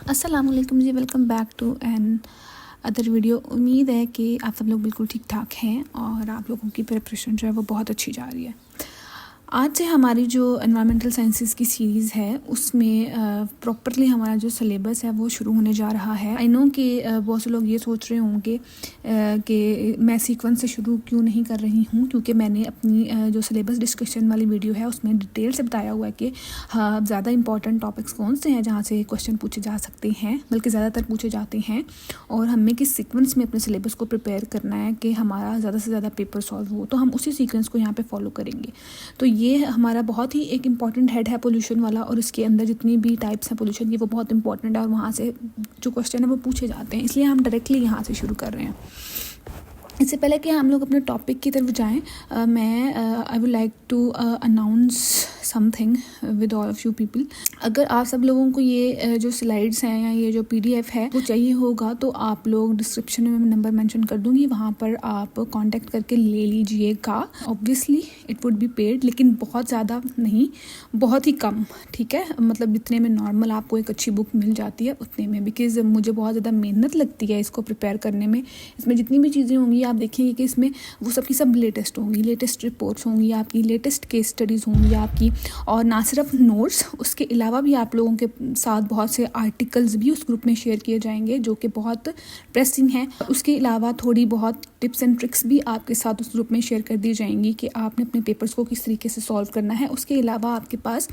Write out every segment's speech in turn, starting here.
अस्सलाम वालेकुम जी, welcome back to another video. उम्मीद है कि आप सब लोग बिल्कुल ठीक ठाक हैं और आप लोगों की प्रिपरेशन जो है वो बहुत अच्छी जा रही है। आज से हमारी जो एनवायरमेंटल साइंसेस की सीरीज़ है उसमें प्रॉपरली हमारा जो सिलेबस है वो शुरू होने जा रहा है। आई नो कि बहुत से लोग ये सोच रहे होंगे कि मैं सीक्वेंस से शुरू क्यों नहीं कर रही हूँ, क्योंकि मैंने अपनी जो सिलेबस डिस्कशन वाली वीडियो है उसमें डिटेल से बताया हुआ है कि हाँ ज़्यादा इंपॉर्टेंट टॉपिक्स कौन से हैं जहाँ से क्वेश्चन पूछे जा सकते हैं, बल्कि ज़्यादातर पूछे जाते हैं, और हमें किस सीक्वेंस में अपने सिलेबस को प्रिपेयर करना है कि हमारा ज़्यादा से ज़्यादा पेपर सॉल्व हो। तो हम उसी सीक्वेंस को यहाँ पे फॉलो करेंगे। तो ये हमारा बहुत ही एक इम्पॉर्टेंट हेड है पोल्यूशन वाला, और इसके अंदर जितनी भी टाइप्स हैं पोल्यूशन की वो बहुत इंपॉर्टेंट है और वहाँ से जो क्वेश्चन है वो पूछे जाते हैं, इसलिए हम डायरेक्टली यहाँ से शुरू कर रहे हैं। इससे पहले कि हम लोग अपने टॉपिक की तरफ जाएं, मैं I would like to announce something with all of you people. अगर आप सब लोगों को ये जो स्लाइड्स हैं या ये जो PDF है वो चाहिए होगा तो आप लोग डिस्क्रिप्शन में मैं नंबर मेंशन कर दूंगी, वहाँ पर आप कांटेक्ट करके ले लीजिएगा। Obviously it would be paid, लेकिन बहुत ज़्यादा नहीं, बहुत ही कम, ठीक है। मतलब जितने में नॉर्मल आपको एक अच्छी बुक मिल जाती है उतने में, बिकॉज मुझे बहुत ज़्यादा मेहनत लगती है इसको प्रिपेयर करने में। इसमें जितनी भी चीज़ें होंगी आप देखेंगे कि इसमें वो सब की सब लेटेस्ट होंगी, लेटेस्ट रिपोर्ट्स होंगी आपकी, लेटेस्ट केस स्टडीज़ होंगी आपकी, और ना सिर्फ नोट्स, उसके अलावा भी आप लोगों के साथ बहुत से आर्टिकल्स भी उस ग्रुप में शेयर किए जाएंगे जो कि बहुत प्रेसिंग हैं। उसके अलावा थोड़ी बहुत टिप्स एंड ट्रिक्स भी आपके साथ उस ग्रुप में शेयर कर दी जाएंगी कि आपने अपने पेपर्स को किस तरीके से सॉल्व करना है। उसके अलावा आपके पास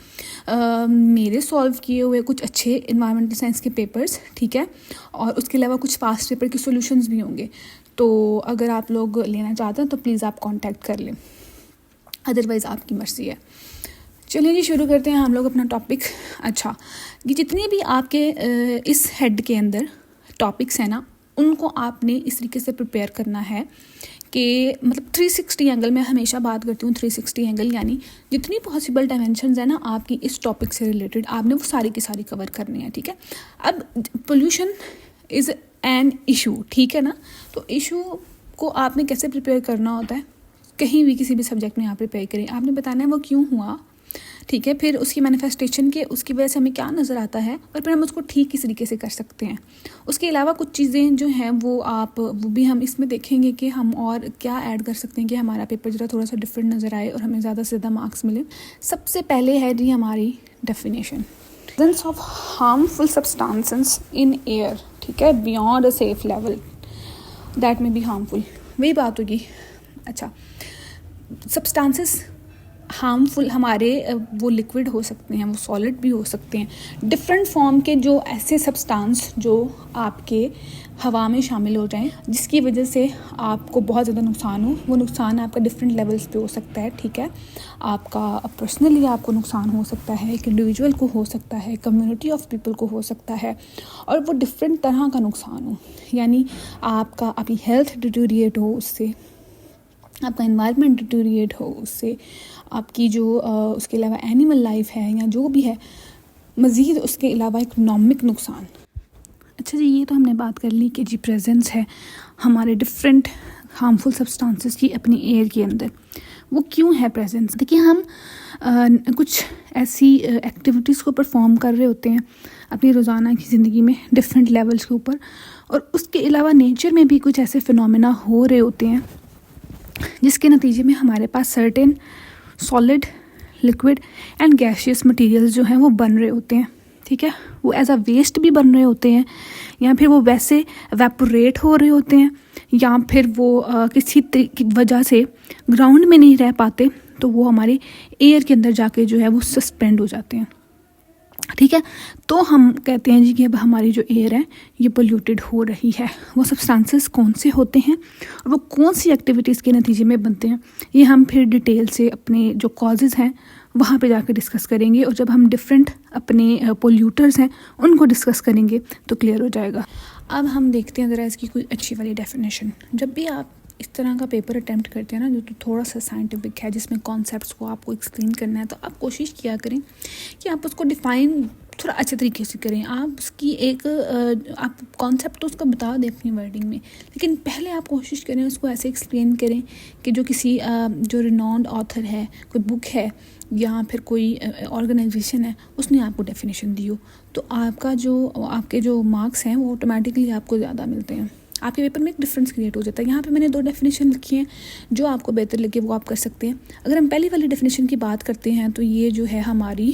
मेरे सॉल्व किए हुए कुछ अच्छे इन्वायरमेंटल साइंस के पेपर्स, ठीक है, और उसके अलावा कुछ पास्ट पेपर के सॉल्यूशंस भी होंगे। तो अगर आप लोग लेना चाहते हैं तो प्लीज़ आप कांटेक्ट कर लें, अदरवाइज़ आपकी मर्ज़ी है। चलिए जी, शुरू करते हैं हम लोग अपना टॉपिक। अच्छा, ये जितने भी आपके इस हेड के अंदर टॉपिक्स हैं ना, उनको आपने इस तरीके से प्रिपेयर करना है कि मतलब 360 एंगल, मैं हमेशा बात करती हूँ 360 एंगल, यानी जितनी पॉसिबल डायमेंशंस है ना आपकी इस टॉपिक से रिलेटेड, आपने वो सारी की सारी कवर करनी है, ठीक है। अब पोल्यूशन इज़ एन इशू, ठीक है ना। तो इशू को आपने कैसे प्रिपेयर करना होता है, कहीं भी किसी भी सब्जेक्ट में आप प्रिपेयर करें, आपने बताना है वो क्यों हुआ, ठीक है, फिर उसकी मैनिफेस्टेशन के उसकी वजह से हमें क्या नज़र आता है, और फिर हम उसको ठीक किस तरीके से कर सकते हैं। उसके अलावा कुछ चीज़ें जो हैं वो भी हम इसमें देखेंगे कि हम और क्या ऐड कर सकते हैं कि हमारा पेपर जरा थोड़ा सा डिफरेंट नज़र आए और हमें ज़्यादा से ज़्यादा मार्क्स मिले। सबसे पहले है जी हमारी definition, presence of harmful substances in air, ठीक है, beyond a safe level that में बी हार्मफुल, वही बात होगी। अच्छा, सब्सटेंसेस हार्मफुल हमारे वो लिक्विड हो सकते हैं, वो सॉलिड भी हो सकते हैं, डिफरेंट फॉर्म के जो ऐसे सब्सटेंस जो आपके हवा में शामिल हो जाएं जिसकी वजह से आपको बहुत ज़्यादा नुकसान हो। वो नुकसान आपका डिफरेंट लेवल्स पे हो सकता है, ठीक है। आपका पर्सनली आपको नुकसान हो सकता है, एक इंडिविजुअल को हो सकता है, कम्युनिटी ऑफ पीपल को हो सकता है, और वो डिफरेंट तरह का नुकसान हो, यानी आपकी हेल्थ डिटोरिएट हो उससे, आपका एनवायरनमेंट डिटोरिएट हो उससे, आपकी जो उसके अलावा एनिमल लाइफ है या जो भी है, मज़ीद उसके अलावा इकोनॉमिक नुकसान। अच्छा जी, ये तो हमने बात कर ली कि जी प्रेजेंस है हमारे डिफरेंट हार्मफुल सब्सटेंसेस की अपनी एयर के अंदर, वो क्यों है प्रेजेंस। देखिए, हम कुछ ऐसी एक्टिविटीज़ को परफॉर्म कर रहे होते हैं अपनी रोज़ाना की ज़िंदगी में डिफरेंट लेवल्स के ऊपर, और उसके अलावा नेचर में भी कुछ ऐसे फिनोमेना हो रहे होते हैं जिसके नतीजे में हमारे पास certain solid, liquid and gaseous materials जो हैं वो बन रहे होते हैं, ठीक है। वो एज अ वेस्ट भी बन रहे होते हैं, या फिर वो वैसे एवेपोरेट हो रहे होते हैं, या फिर वो किसी वजह से ग्राउंड में नहीं रह पाते, तो वो हमारे एयर के अंदर जाके जो है वो सस्पेंड हो जाते हैं, ठीक है। तो हम कहते हैं जी कि अब हमारी जो एयर है ये पोल्यूटेड हो रही है। वो सब्सटेंसेस कौन से होते हैं और वो कौन सी एक्टिविटीज़ के नतीजे में बनते हैं, ये हम फिर डिटेल से अपने जो कॉजेज़ हैं वहाँ पे जाकर डिस्कस करेंगे, और जब हम डिफरेंट अपने पोल्यूटर्स हैं उनको डिस्कस करेंगे तो क्लियर हो जाएगा। अब हम देखते हैं ज़रा इसकी कोई अच्छी वाली डेफिनेशन। जब भी आप इस तरह का पेपर अटैम्प्ट करते हैं ना जो तो थोड़ा सा साइंटिफिक है, जिसमें कॉन्सेप्ट्स को आपको एक्सप्लेन करना है, तो आप कोशिश किया करें कि आप उसको डिफ़ाइन थोड़ा अच्छे तरीके से करें। आप उसकी एक आप कॉन्सेप्ट तो उसका बता दें अपनी वर्डिंग में, लेकिन पहले आप कोशिश करें उसको ऐसे एक्सप्लेन करें कि जो किसी जो रिनॉन्ड ऑथर है, कोई बुक है या फिर कोई ऑर्गेनाइजेशन है, उसने आपको डेफिनेशन दी हो, तो आपके जो मार्क्स हैं वो ऑटोमेटिकली आपको ज़्यादा मिलते हैं। आपके पेपर में एक डिफरेंस क्रिएट हो जाता है। यहाँ पे मैंने 2 डेफिनेशन लिखी हैं, जो आपको बेहतर लगे वो आप कर सकते हैं। अगर हम पहली वाली डेफिनेशन की बात करते हैं तो ये जो है हमारी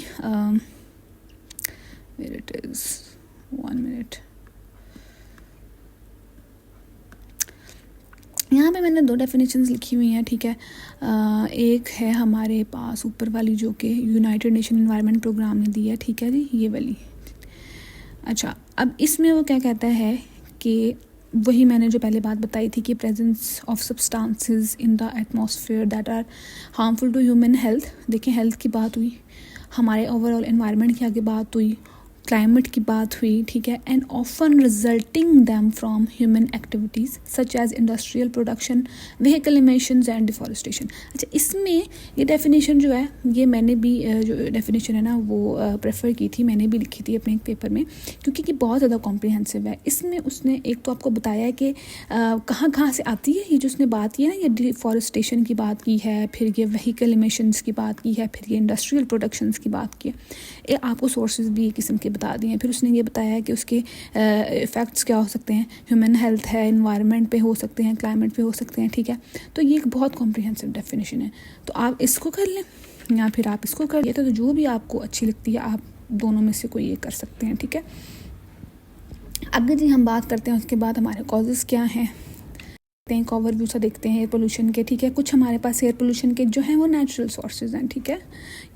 इट इज़ 1 मिनट, यहाँ पे मैंने 2 डेफिनेशंस लिखी हुई हैं, ठीक है। एक है हमारे पास ऊपर वाली जो कि यूनाइटेड नेशन एनवायरनमेंट प्रोग्राम ने दी है, ठीक है जी, ये वाली। अच्छा, अब इसमें वो क्या कहता है कि वही मैंने जो पहले बात बताई थी कि presence of substances in the atmosphere that are harmful to human health. देखिए, हेल्थ की बात हुई, हमारे ओवरऑल एनवायरनमेंट की आगे बात हुई, क्लाइमेट की बात हुई, ठीक है, and often resulting them from human activities such as industrial production, vehicle emissions and deforestation. अच्छा, इसमें ये डेफिनेशन जो है, ये मैंने भी जो डेफिनेशन है ना वो प्रेफर की थी, मैंने भी लिखी थी अपने एक पेपर में, क्योंकि ये बहुत ज़्यादा कॉम्प्रिहेंसिव है। इसमें उसने एक तो आपको बताया है कि कहाँ से आती है ये जो उसने बात की है ना, ये डिफॉरेस्टेशन की बात की है, फिर ये व्हीकल इमिशंस की बात की है, फिर ये इंडस्ट्रियल प्रोडक्शंस की बात की है। ये आपको सोर्सेज भी एक किस्म के बता दिए हैं। फिर उसने ये बताया है कि उसके इफ़ेक्ट्स क्या हो सकते हैं, ह्यूमन हेल्थ है, एनवायरनमेंट पे हो सकते हैं, क्लाइमेट पे हो सकते हैं, ठीक है। तो ये एक बहुत कॉम्प्रिहेंसिव डेफिनेशन है, तो आप इसको कर लें या फिर आप इसको कर लें, तो जो भी आपको अच्छी लगती है आप दोनों में से कोई एक कर सकते हैं, ठीक है। अगर जी हम बात करते हैं उसके बाद हमारे कॉजेज़ क्या हैं, एक ओवरव्यू सा देखते हैं एयर पोल्यूशन के, ठीक है। कुछ हमारे पास एयर पोल्यूशन के जो हैं वो नेचुरल सोर्सेज हैं, ठीक है,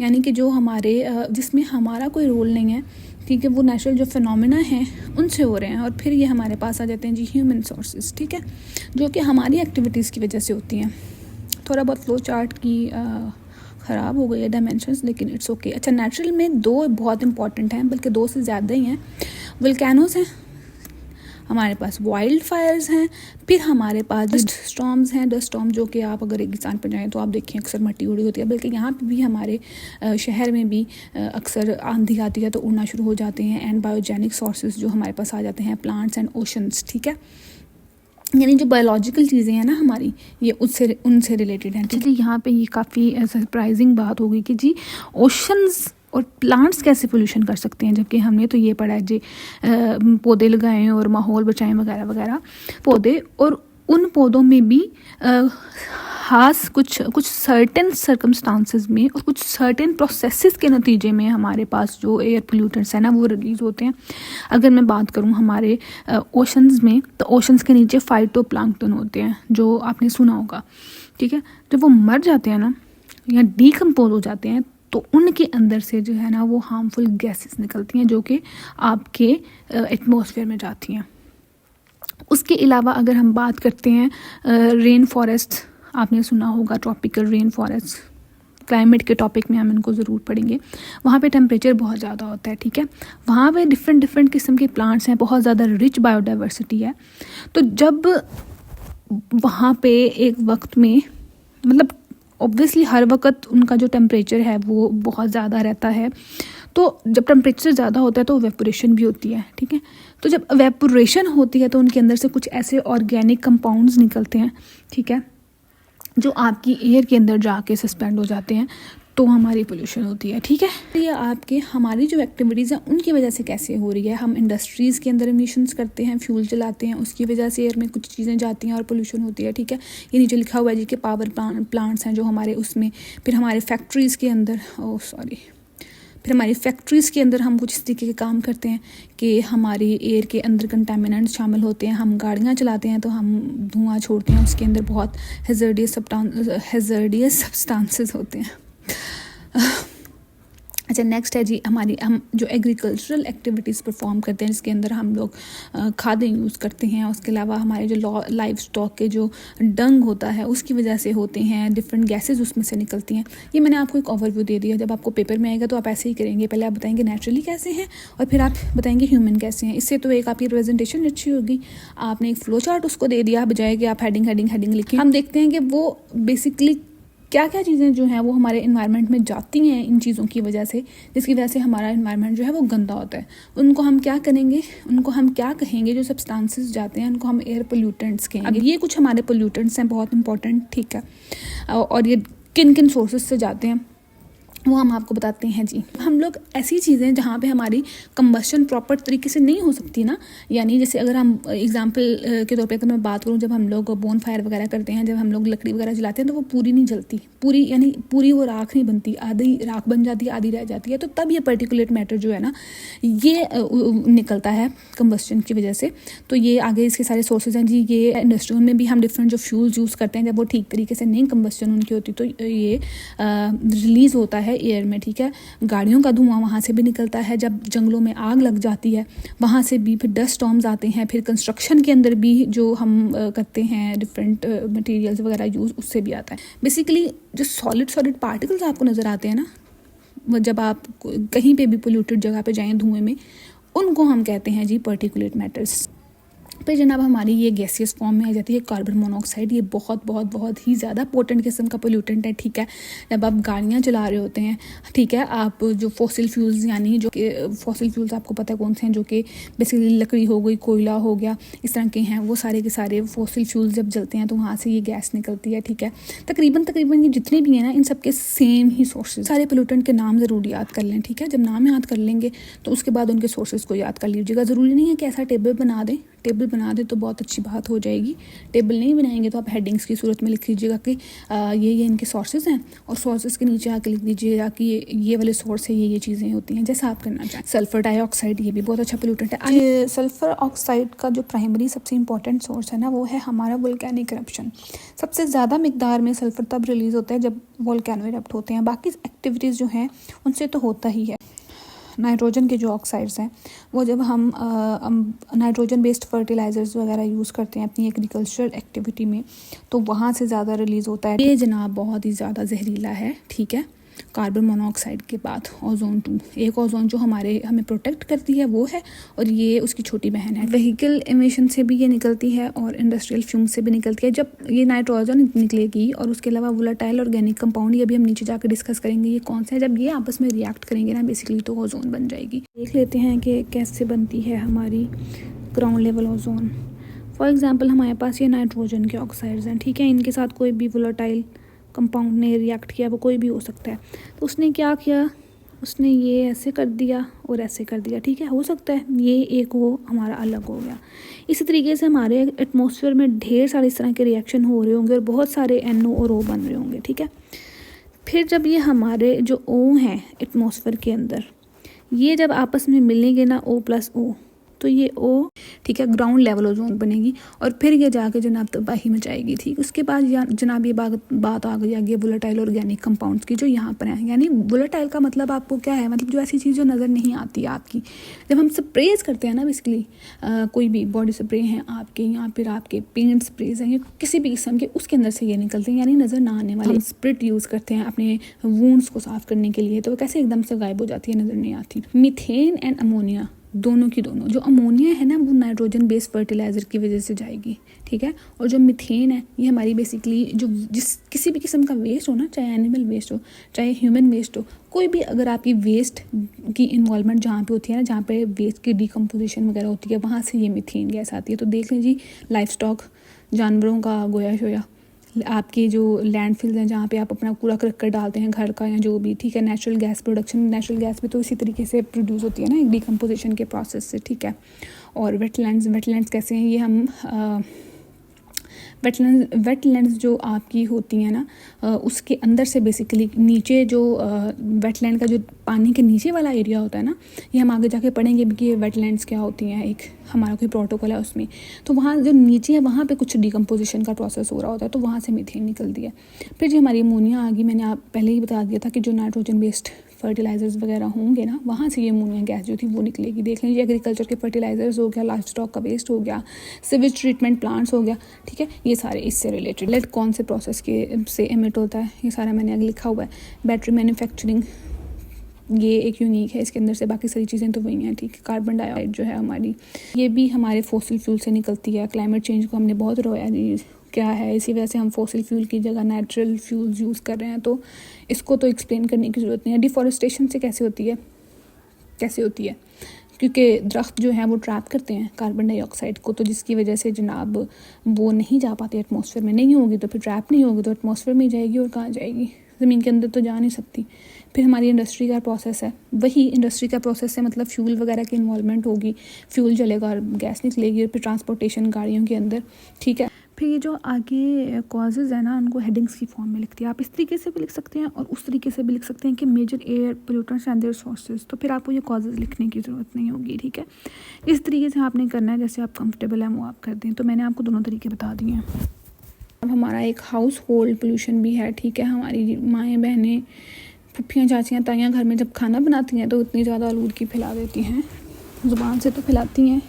यानी कि जो हमारे जिसमें हमारा कोई रोल नहीं है, ठीक है, वो नेचुरल जो फिनोमेना हैं उनसे हो रहे हैं। और फिर ये हमारे पास आ जाते हैं जी ह्यूमन सोर्सेज, ठीक है, जो कि हमारी एक्टिविटीज़ की वजह से होती हैं। थोड़ा बहुत फ्लो चार्ट की ख़राब हो गई है डायमेंशंस, लेकिन इट्स ओके। अच्छा, नेचुरल में 2 बहुत इंपॉर्टेंट हैं, बल्कि 2 से ज़्यादा ही हैं। वोल्केनोज हैं, हमारे पास वाइल्ड फायर्स हैं, फिर हमारे पास डस्ट स्टॉर्म्स हैं। डस्ट स्टॉर्म जो कि आप अगर रेगिस्तान पर जाएँ तो आप देखें अक्सर मिट्टी उड़ी होती है, बल्कि यहाँ पे भी हमारे शहर में भी अक्सर आंधी आती है तो उड़ना शुरू हो जाते हैं। एंड बायोजेनिक सोर्सेज जो हमारे पास आ जाते हैं, प्लांट्स एंड ओशंस, ठीक है, यानी जो बायोलॉजिकल चीज़ें हैं ना हमारी, ये उनसे रिलेटेड हैं, ठीक है। यहाँ पे ये काफ़ी सरप्राइजिंग बात होगी कि जी ओशंस और प्लांट्स कैसे पोल्यूशन कर सकते हैं, जबकि हमने तो ये पढ़ा है जी पौधे लगाएं और माहौल बचाएं वगैरह वगैरह। पौधे और उन पौधों में भी खास कुछ सर्टेन सर्कमस्टांसेस में और कुछ सर्टेन प्रोसेसेस के नतीजे में हमारे पास जो एयर पोल्यूटेंट्स हैं ना वो रिलीज़ होते हैं। अगर मैं बात करूँ हमारे ओशंस में, तो ओशंस के नीचे फाइटोप्लैंक्टन होते हैं, जो आपने सुना होगा, ठीक है। जब वो मर जाते हैं ना या डीकम्पोज हो जाते हैं तो उनके अंदर से जो है ना वो हार्मफुल गैसेस निकलती हैं जो कि आपके एटमॉस्फेयर में जाती हैं। उसके अलावा अगर हम बात करते हैं रेन फॉरेस्ट, आपने सुना होगा ट्रॉपिकल रेन फॉरेस्ट, क्लाइमेट के टॉपिक में हम इनको ज़रूर पढ़ेंगे। वहाँ पे टेम्परेचर बहुत ज़्यादा होता है, ठीक है, वहाँ पे डिफरेंट किस्म के प्लांट्स हैं, बहुत ज़्यादा रिच बायोडाइवर्सिटी है। तो जब वहाँ पे एक वक्त में, मतलब ऑब्वियसली हर वक्त उनका जो टेम्परेचर है वो बहुत ज़्यादा रहता है, तो जब टेम्परेचर ज़्यादा होता है तो वेपोरेशन भी होती है, ठीक है। तो जब वेपोरेशन होती है तो उनके अंदर से कुछ ऐसे ऑर्गेनिक कंपाउंड्स निकलते हैं, ठीक है, जो आपकी एयर के अंदर जाके सस्पेंड हो जाते हैं, तो हमारी पोल्यूशन होती है, ठीक है। ये आपके हमारी जो एक्टिविटीज़ हैं उनकी वजह से कैसे हो रही है। हम इंडस्ट्रीज़ के अंदर एमिशंस करते हैं, फ्यूल जलाते हैं, उसकी वजह से एयर में कुछ चीज़ें जाती हैं और पोल्यूशन होती है, ठीक है। ये नीचे लिखा हुआ है जी कि पावर प्लांट्स हैं जो हमारे उसमें, फिर हमारे फैक्ट्रीज़ के अंदर फिर हमारी फैक्ट्रीज़ के अंदर हम कुछ इस तरीके के काम करते हैं कि हमारी एयर के अंदर कंटामिनेंट्स शामिल होते हैं। हम गाड़ियाँ चलाते हैं तो हम धुआं छोड़ते हैं, उसके अंदर बहुत हैज़र्डियस सब्सटेंसेस होते हैं। अच्छा, नेक्स्ट है जी हम जो एग्रीकल्चरल एक्टिविटीज़ परफॉर्म करते हैं, जिसके अंदर हम लोग खादें यूज़ करते हैं। उसके अलावा हमारे जो लाइव स्टॉक के जो डंग होता है उसकी वजह से होते हैं, डिफरेंट गैसेस उसमें से निकलती हैं। ये मैंने आपको एक ओवरव्यू दे दिया। जब आपको पेपर में आएगा तो आप ऐसे ही करेंगे, पहले आप बताएंगे नेचुरली कैसे हैं और फिर आप बताएंगे ह्यूमन कैसे हैं। इससे तो एक आपकी प्रेजेंटेशन अच्छी होगी। आपने एक फ्लो चार्ट उसको दे दिया, बजाय कि आप हेडिंग लिखें। हम देखते हैं कि वो बेसिकली क्या क्या चीज़ें जो हैं वो हमारे इन्वायरमेंट में जाती हैं इन चीज़ों की वजह से, जिसकी वजह से हमारा इन्वायरमेंट जो है वो गंदा होता है। उनको हम क्या करेंगे, उनको हम क्या कहेंगे, जो सब्सटेंसेस जाते हैं उनको हम एयर पोल्यूटेंट्स कहेंगे। अब ये कुछ हमारे पोल्यूटेंट्स हैं बहुत इंपॉर्टेंट, ठीक है, और ये किन किन सोर्सेज से जाते हैं वो हम आपको बताते हैं जी। हम लोग ऐसी चीज़ें जहाँ पे हमारी कंबशन प्रॉपर तरीके से नहीं हो सकती ना, यानी जैसे अगर हम एग्जांपल के तौर पे अगर मैं बात करूँ, जब हम लोग बोन फायर वगैरह करते हैं, जब हम लोग लकड़ी वगैरह जलाते हैं तो वो पूरी नहीं जलती, पूरी यानी पूरी वो राख नहीं बनती, आधी राख बन जाती है, आधी रह जाती है। तो तब ये पर्टिकुलेट मैटर जो है ना ये निकलता है कंबस्शन की वजह से। तो ये आगे इसके सारे सोर्सेज हैं जी। ये इंडस्ट्रियों में भी हम डिफरेंट जो फ्यूल्स यूज़ करते हैं, जब वो ठीक तरीके से नहीं कंबस्शन उनकी होती तो ये रिलीज़ होता है एयर में, ठीक है। गाड़ियों का धुआं वहाँ से भी निकलता है, जब जंगलों में आग लग जाती है वहाँ से भी फिर डस्ट स्टॉर्म्स आते हैं, फिर कंस्ट्रक्शन के अंदर भी जो हम करते हैं डिफरेंट मटेरियल्स वगैरह यूज़, उससे भी आता है। बेसिकली जो सॉलिड पार्टिकल्स आपको नज़र आते हैं ना जब आप कहीं पे भी पोल्यूटेड जगह पे जाएं धुएं में, उनको हम कहते हैं जी पार्टिकुलेट मैटर्स। फिर जनाब हमारी ये गैसियस फॉर्म में आ जाती है कार्बन मोनोऑक्साइड। ये बहुत ही ज़्यादा पोटेंट किस्म का पोल्यूटेंट है, ठीक है। जब आप गाड़ियाँ चला रहे होते हैं, ठीक है, आप जो फॉसिल फ्यूल्स यानी जो कि फॉसिल फ्यूल्स आपको पता है कौन से हैं, जो कि बेसिकली लकड़ी हो गई, कोयला हो गया, इस तरह के हैं, वो सारे के सारे फॉसिल फ्यूल्स जब जलते हैं तो वहाँ से ये गैस निकलती है, ठीक है। तकरीबन ये जितने भी हैं ना इन सब के सेम ही सोर्सेज। सारे पोल्यूटेंट के नाम ज़रूर याद कर लें, ठीक है। जब नाम याद कर लेंगे तो उसके बाद उनके सोर्सेज को याद कर लीजिएगा। ज़रूरी नहीं है कि ऐसा टेबल बना दे तो बहुत अच्छी बात हो जाएगी। टेबल नहीं बनाएंगे तो आप हेडिंग्स की सूरत में लिख लीजिएगा कि ये इनके सोर्सेज हैं, और सोर्सेज के नीचे आके लिख दीजिएगा कि ये वाले सोर्स है, ये चीज़ें होती हैं, जैसा आप करना चाहें। सल्फर डाइऑक्साइड ये भी बहुत अच्छा पोल्यूटेंट है। सल्फर ऑक्साइड का जो प्राइमरी सबसे इंपॉर्टेंट सोर्स है ना वो है हमारा वोल्केनिक इरप्शन। सबसे ज़्यादा मिकदार में सल्फर तब रिलीज़ होता है जब वोल्केनो इरप्ट होते हैं। बाकी एक्टिविटीज़ जो हैं उनसे तो होता ही है। नाइट्रोजन के जो ऑक्साइड्स हैं वो जब हम नाइट्रोजन बेस्ड फर्टिलाइज़र्स वगैरह यूज़ करते हैं अपनी एग्रीकल्चरल एक्टिविटी में, तो वहाँ से ज़्यादा रिलीज़ होता है। ये जनाब बहुत ही ज़्यादा जहरीला है, ठीक है। कार्बन मोनोऑक्साइड के बाद ओजोन 2, एक ओजोन जो हमें प्रोटेक्ट करती है वो है, और ये उसकी छोटी बहन है। व्हीकल एमिशन से भी ये निकलती है और इंडस्ट्रियल फ्यूम से भी निकलती है। जब ये नाइट्रोजन निकलेगी और उसके अलावा वोलेटाइल ऑर्गेनिक कंपाउंड, ये भी हम नीचे जाकर डिस्कस करेंगे ये कौन से हैं, जब ये आपस में रिएक्ट करेंगे ना बेसिकली तो ओजोन बन जाएगी। देख लेते हैं कि कैसे बनती है हमारी ground level ozone. For example हमारे पास ये नाइट्रोजन के ऑक्साइड्स हैं, ठीक है। इनके साथ कोई भी वोलेटाइल कंपाउंड ने रिएक्ट किया, वो कोई भी हो सकता है। तो उसने क्या किया, उसने ये ऐसे कर दिया और ऐसे कर दिया, ठीक है। हो सकता है ये एक हो हमारा अलग हो गया। इसी तरीके से हमारे एटमॉस्फेयर में ढेर सारे इस तरह के रिएक्शन हो रहे होंगे और बहुत सारे NO और O बन रहे होंगे, ठीक है। फिर जब ये हमारे जो O हैं एटमॉस्फेयर के अंदर, ये जब आपस में मिलेंगे ना O+O, तो ये O, ठीक है, ग्राउंड लेवल ओजोन बनेगी, और फिर ये जाके जनाब तबाही मचाएगी, ठीक। उसके बाद जनाब ये बात आ गई आगे वोलेटाइल ऑर्गेनिक कंपाउंड्स की जो यहाँ पर हैं। यानी वोलेटाइल का मतलब आपको क्या है, मतलब जो ऐसी चीज़ जो नज़र नहीं आती आपकी। जब हम स्प्रेज करते हैं ना बेसिकली कोई भी बॉडी स्प्रे हैं आपके, या फिर आपके पेंट स्प्रेज हैं या किसी भी किस्म के, उसके अंदर से ये निकलते हैं, यानी नज़र ना आने वाले। स्प्रिट यूज़ करते हैं अपने वूंड्स को साफ़ करने के लिए, तो वो कैसे एकदम से गायब हो जाती है, नज़र नहीं आती। मीथेन एंड अमोनिया दोनों जो अमोनिया है ना वो नाइट्रोजन बेस्ड फर्टिलाइज़र की वजह से जाएगी, ठीक है। और जो मीथेन है ये हमारी बेसिकली जो किसी भी किस्म का वेस्ट हो ना, चाहे एनिमल वेस्ट हो चाहे ह्यूमन वेस्ट हो, कोई भी अगर आपकी वेस्ट की इन्वॉल्वमेंट जहाँ पे होती है ना, जहाँ पे वेस्ट की डिकम्पोजिशन वगैरह होती है, वहाँ से ये मीथेन गैस आती है। तो देख लें जी, लाइफ स्टॉक जानवरों का गोया शोया, आपके जो लैंडफिल्स हैं जहाँ पे आप अपना कूड़ा करकट डालते हैं घर का या जो भी, ठीक है। Natural gas production, natural gas भी तो इसी तरीके से प्रोड्यूस होती है ना एक डिकम्पोजिशन के प्रोसेस से, ठीक है। और वेटलैंड्स कैसे हैं, ये हम वेटलैंड्स जो आपकी होती हैं ना उसके अंदर से बेसिकली नीचे जो वेटलैंड का जो पानी के नीचे वाला एरिया होता है ना, ये हम आगे जाके पढ़ेंगे कि ये वेटलैंड्स क्या होती हैं, एक हमारा कोई प्रोटोकॉल है उसमें। तो वहाँ जो नीचे है वहाँ पे कुछ डिकम्पोजिशन का प्रोसेस हो रहा होता है, तो वहाँ से मीथेन निकलती है। फिर जो हमारी अमोनिया आ गई, मैंने आप पहले ही बता दिया था कि जो नाइट्रोजन बेस्ड फर्टिलाइज़र्स वगैरह होंगे ना, वहाँ से ये अमोनिया गैस जो थी वो निकलेगी। देख लीजिए, एग्रीकल्चर के फर्टिलाइज़र्स हो गया, लाइफ स्टॉक का वेस्ट हो गया, सिवेज ट्रीटमेंट प्लांट्स हो गया, ठीक है। ये सारे इससे रिलेटेड कौन से प्रोसेस के से एमिट होता है, ये सारा मैंने आगे लिखा हुआ है। बैटरी मैन्युफैक्चरिंग ये एक यूनिक है इसके अंदर से, बाकी सारी चीज़ें तो वही हैं, ठीक है। कार्बन डाइऑक्साइड जो है हमारी, ये भी हमारे फॉसिल फ्यूल से निकलती है। क्लाइमेट चेंज को हमने बहुत रोया, क्या है, इसी वजह से हम फॉसिल फ्यूल की जगह नेचुरल फ्यूल्स यूज़ कर रहे हैं, तो इसको तो एक्सप्लेन करने की ज़रूरत नहीं है। डिफॉरेस्टेशन से कैसे होती है, क्योंकि दरख्त जो हैं वो ट्रैप करते हैं कार्बन डाइऑक्साइड को, तो जिसकी वजह से जनाब वो नहीं जा पाती एटमॉस्फेयर में। नहीं होगी तो फिर ट्रैप नहीं होगी तो एटमॉस्फेयर में ही जाएगी, और कहाँ जाएगी, ज़मीन के अंदर तो जा नहीं सकती। फिर हमारी इंडस्ट्री का प्रोसेस है, वही इंडस्ट्री का प्रोसेस है, मतलब फ्यूल वगैरह की इन्वॉल्वमेंट होगी, फ्यूल जलेगा और गैस निकलेगी, और फिर ट्रांसपोर्टेशन गाड़ियों के अंदर, ठीक है। फिर ये जो आगे कॉजेज़ है ना, उनको हेडिंग्स की फॉर्म में लिखती है। आप इस तरीके से भी लिख सकते हैं और उस तरीके से भी लिख सकते हैं कि major air pollutants and their sources, तो फिर आपको ये कॉजेज़ लिखने की ज़रूरत नहीं होगी, ठीक है। इस तरीके से आपने करना है, जैसे आप कंफर्टेबल हैं वो आप कर दें। तो मैंने आपको दोनों तरीके बता दिए हैं। अब हमारा एक हाउस होल्ड पोल्यूशन भी है, ठीक है। हमारी माएँ बहनें, फुफ्फियाँ, चाचियाँ, ताइयाँ घर में जब खाना बनाती हैं तो इतनी ज़्यादा आलूदगी फैला देती हैं, ज़ुबान से तो फैलाती हैं,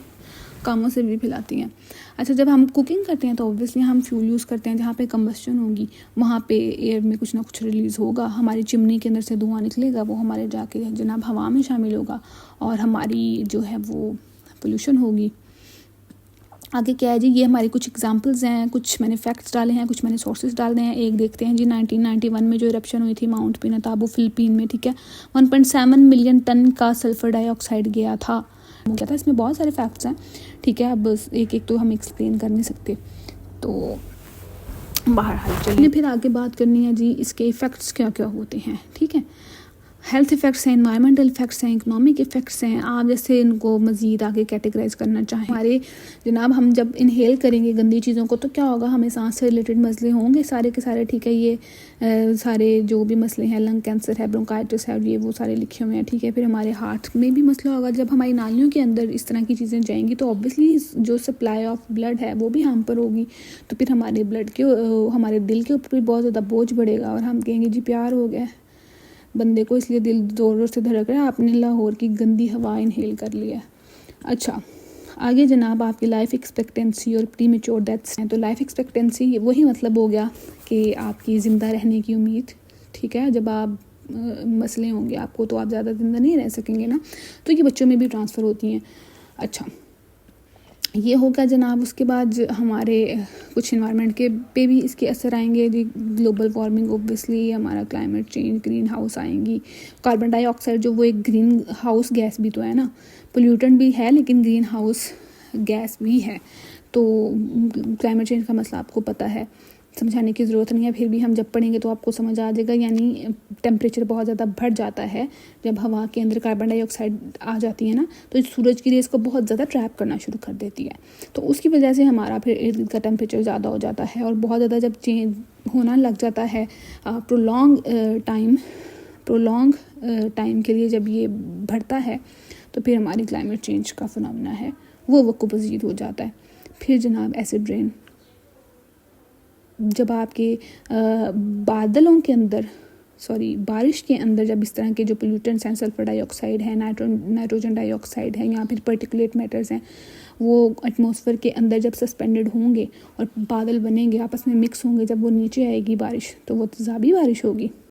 कामों से भी फैलाती हैं। अच्छा, जब हम कुकिंग करते हैं तो ऑब्वियसली हम फ्यूल यूज़ करते हैं, जहाँ पे कंबस्शन होगी वहाँ पे एयर में कुछ ना कुछ रिलीज़ होगा, हमारी चिमनी के अंदर से धुआं निकलेगा, वो हमारे जाके जनाब हवा में शामिल होगा और हमारी जो है वो पोल्यूशन होगी। आगे क्या है जी, ये हमारी कुछ एग्जांपल्स हैं, कुछ मैंने फैक्ट्स डाले हैं, कुछ मैंने सोर्सेज डाले हैं। एक देखते हैं जी, 1991 में जो इरप्शन हुई थी माउंट पिनाताबो फिलिपीन में, ठीक है, 1.7 मिलियन टन का सल्फर डाइऑक्साइड गया था। इसमें बहुत सारे फैक्ट्स हैं, ठीक है। अब एक एक तो हम एक्सप्लेन कर नहीं सकते, तो बहरहाल चलिए फिर आगे बात करनी है जी, इसके इफ़ेक्ट्स क्या क्या होते हैं, ठीक है। हेल्थ इफ़ेक्ट्स हैं, एनवायरमेंटल इफ़ेक्ट्स हैं, इकोनॉमिक इफ़ेक्ट्स हैं। आप जैसे इनको मज़ीद आगे कैटेगराइज करना चाहें। हमारे जनाब हम जब इनहेल करेंगे गंदी चीज़ों को तो क्या होगा, हमें सांस से रिलेटेड मसले होंगे सारे के सारे, ठीक है। ये सारे जो भी मसले हैं, लंग कैंसर है, ब्रोंकाइटिस है, ये वो सारे लिखे हुए हैं, ठीक है। फिर हमारे हार्ट में भी मसला होगा, जब हमारी नालियों के अंदर इस तरह की चीज़ें जाएंगी तो ऑब्वियसली जो सप्लाई ऑफ ब्लड है वो भी हम पर होगी, तो फिर हमारे ब्लड के हमारे दिल के ऊपर भी बहुत ज़्यादा बोझ बढ़ेगा और हम कहेंगे जी प्यार हो गया बंदे को, इसलिए दिल ज़ोर ज़ोर से धड़क रहा है, आपने लाहौर की गंदी हवा इनहेल कर लिया। अच्छा, आगे जनाब आपकी लाइफ एक्सपेक्टेंसी और प्रीमेच्योर डेथ्स हैं। तो लाइफ एक्सपेक्टेंसी वही मतलब हो गया कि आपकी ज़िंदा रहने की उम्मीद, ठीक है। जब आप मसले होंगे आपको तो आप ज़्यादा ज़िंदा नहीं रह सकेंगे ना, तो ये बच्चों में भी ट्रांसफ़र होती हैं। अच्छा, ये होगा जनाब। उसके बाद हमारे कुछ इन्वायरमेंट के पे भी इसके असर आएंगे जी, ग्लोबल वार्मिंग, ऑब्वियसली हमारा क्लाइमेट चेंज, ग्रीन हाउस आएंगी, कार्बन डाइऑक्साइड जो वो एक ग्रीन हाउस गैस भी तो है ना, पोल्यूटेंट भी है लेकिन ग्रीन हाउस गैस भी है। तो क्लाइमेट चेंज का मसला आपको पता है, समझाने की ज़रूरत नहीं है, फिर भी हम जब पढ़ेंगे तो आपको समझ आ जाएगा। यानी टेम्परेचर बहुत ज़्यादा बढ़ जाता है जब हवा के अंदर कार्बन डाइऑक्साइड आ जाती है ना, तो इस सूरज की रेस को बहुत ज़्यादा ट्रैप करना शुरू कर देती है, तो उसकी वजह से हमारा फिर इर्द गिर्द का टेम्परेचर ज़्यादा हो जाता है। और बहुत ज़्यादा जब चेंज होना लग जाता है प्रोलॉन्ग टाइम के लिए जब ये बढ़ता है, तो फिर हमारी क्लाइमेट चेंज का फिनोमेना है वो वक़्त पज़ीर हो जाता है। फिर जनाब एसिड रेन, जब आपके बारिश के अंदर जब इस तरह के जो पोल्यूटेंट्स हैं, सल्फर डाइऑक्साइड है, नाइट्रोजन डाइऑक्साइड है, या फिर पार्टिकुलेट मैटर्स हैं, वो एटमॉस्फेयर के अंदर जब सस्पेंडेड होंगे और बादल बनेंगे, आपस में मिक्स होंगे, जब वो नीचे आएगी बारिश तो वो तेज़ाबी बारिश होगी।